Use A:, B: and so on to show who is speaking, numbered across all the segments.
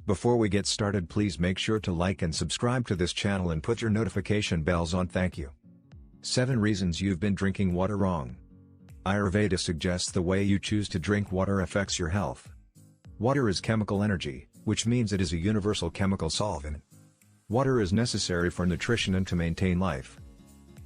A: Before we get started, please make sure to like and subscribe to this channel and put your notification bells on. Thank you. 7 reasons you've been drinking water wrong. Ayurveda suggests the way you choose to drink water affects your health. Water is chemical energy, which means it is a universal chemical solvent. Water is necessary for nutrition and to maintain life.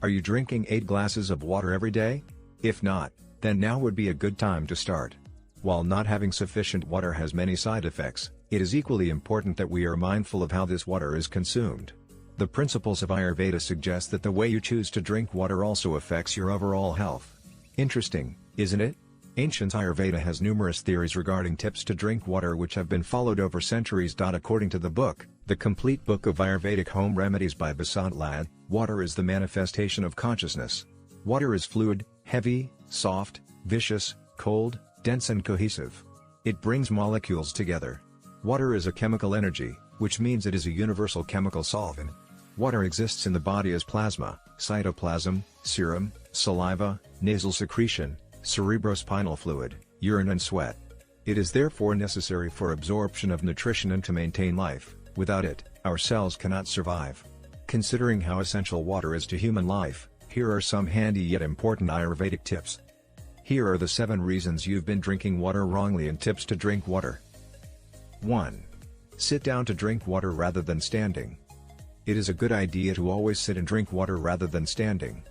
A: Are you drinking 8 glasses of water every day? If not, then now would be a good time to start. While not having sufficient water has many side effects, it is equally important that we are mindful of how this water is consumed. The principles of Ayurveda suggest that the way you choose to drink water also affects your overall health. Interesting, isn't it? Ancient Ayurveda has numerous theories regarding tips to drink water which have been followed over centuries. According to the book, The Complete Book of Ayurvedic Home Remedies by Basant Lad, water is the manifestation of consciousness. Water is fluid, heavy, soft, viscous, cold, dense and cohesive. It brings molecules together. Water is a chemical energy, which means it is a universal chemical solvent. Water exists in the body as plasma, cytoplasm, serum, saliva, nasal secretion, cerebrospinal fluid, urine and sweat. It is therefore necessary for absorption of nutrition and to maintain life. Without it, our cells cannot survive. Considering how essential water is to human life, here are some handy yet important Ayurvedic tips. Here are the 7 reasons you've been drinking water wrongly and tips to drink water. 1. Sit down to drink water rather than standing. It is a good idea to always sit and drink water rather than standing.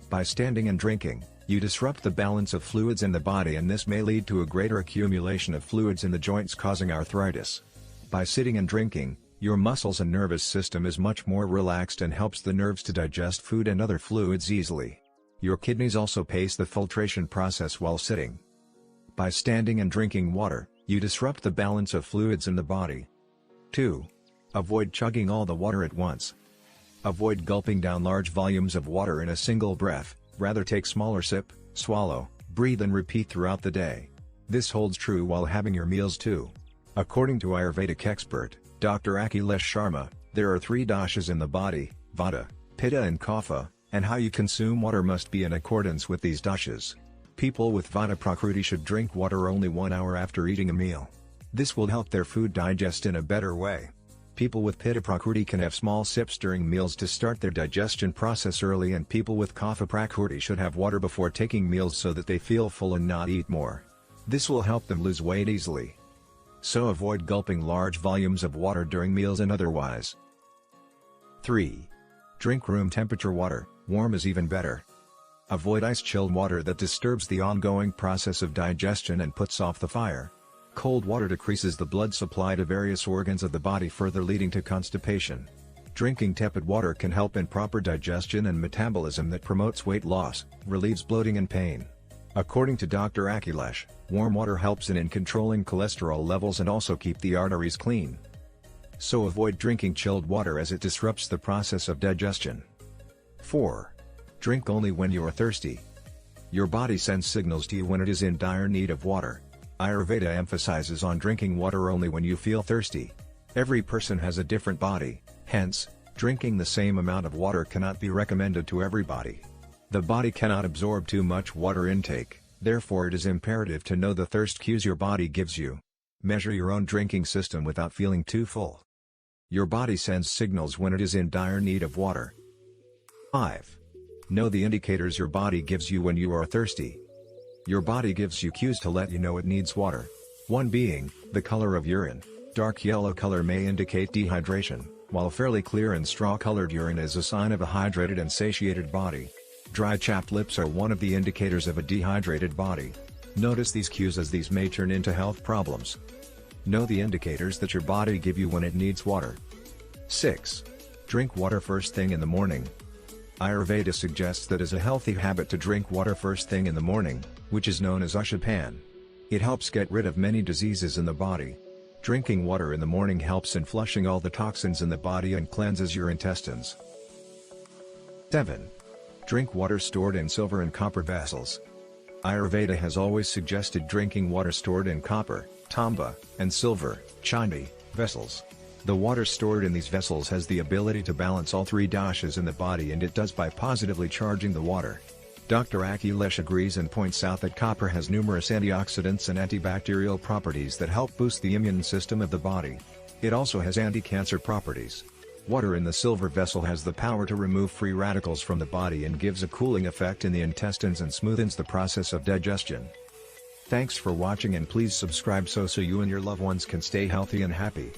A: By standing and drinking, you disrupt the balance of fluids in the body, and this may lead to a greater accumulation of fluids in the joints, causing arthritis. By sitting and drinking, your muscles and nervous system is much more relaxed and helps the nerves to digest food and other fluids easily. Your kidneys also pace the filtration process while sitting. By standing and drinking water, you disrupt the balance of fluids in the body. 2. Avoid chugging all the water at once. Avoid gulping down large volumes of water in a single breath, rather take smaller sip, swallow, breathe and repeat throughout the day. This holds true while having your meals too. According to Ayurvedic expert, Dr. Akhilesh Sharma, there are 3 doshas in the body, vata, pitta and kapha, and how you consume water must be in accordance with these doshas. People with vata prakruti should drink water only 1 hour after eating a meal. This will help their food digest in a better way. People with pitta prakruti can have small sips during meals to start their digestion process early, and people with kapha prakruti should have water before taking meals so that they feel full and not eat more. This will help them lose weight easily. So avoid gulping large volumes of water during meals and otherwise. 3. Drink room temperature water, warm is even better. Avoid ice-chilled water that disturbs the ongoing process of digestion and puts off the fire. Cold water decreases the blood supply to various organs of the body, further leading to constipation. Drinking tepid water can help in proper digestion and metabolism that promotes weight loss, relieves bloating and pain. According to Dr. Akhilesh, warm water helps in controlling cholesterol levels and also keep the arteries clean. So avoid drinking chilled water as it disrupts the process of digestion. 4. Drink only when you are thirsty. Your body sends signals to you when it is in dire need of water. Ayurveda emphasizes on drinking water only when you feel thirsty. Every person has a different body, hence, drinking the same amount of water cannot be recommended to everybody. The body cannot absorb too much water intake, therefore it is imperative to know the thirst cues your body gives you. Measure your own drinking system without feeling too full. Your body sends signals when it is in dire need of water. 5. Know the indicators your body gives you when you are thirsty. Your body gives you cues to let you know it needs water. One being, the color of urine. Dark yellow color may indicate dehydration, while fairly clear and straw-colored urine is a sign of a hydrated and satiated body. Dry chapped lips are one of the indicators of a dehydrated body. Notice these cues, as these may turn into health problems. Know the indicators that your body give you when it needs water. 6. Drink water first thing in the morning. Ayurveda suggests that as a healthy habit to drink water first thing in the morning, which is known as Ushapan. It helps get rid of many diseases in the body. Drinking water in the morning helps in flushing all the toxins in the body and cleanses your intestines. 7. Drink water stored in silver and copper vessels. Ayurveda has always suggested drinking water stored in copper, tamba, and silver, chandi, vessels. The water stored in these vessels has the ability to balance all 3 doshas in the body, and it does by positively charging the water. Dr. Akhilesh agrees and points out that copper has numerous antioxidants and antibacterial properties that help boost the immune system of the body. It also has anti-cancer properties. Water in the silver vessel has the power to remove free radicals from the body and gives a cooling effect in the intestines and smoothens the process of digestion. Thanks for watching, and please subscribe so you and your loved ones can stay healthy and happy.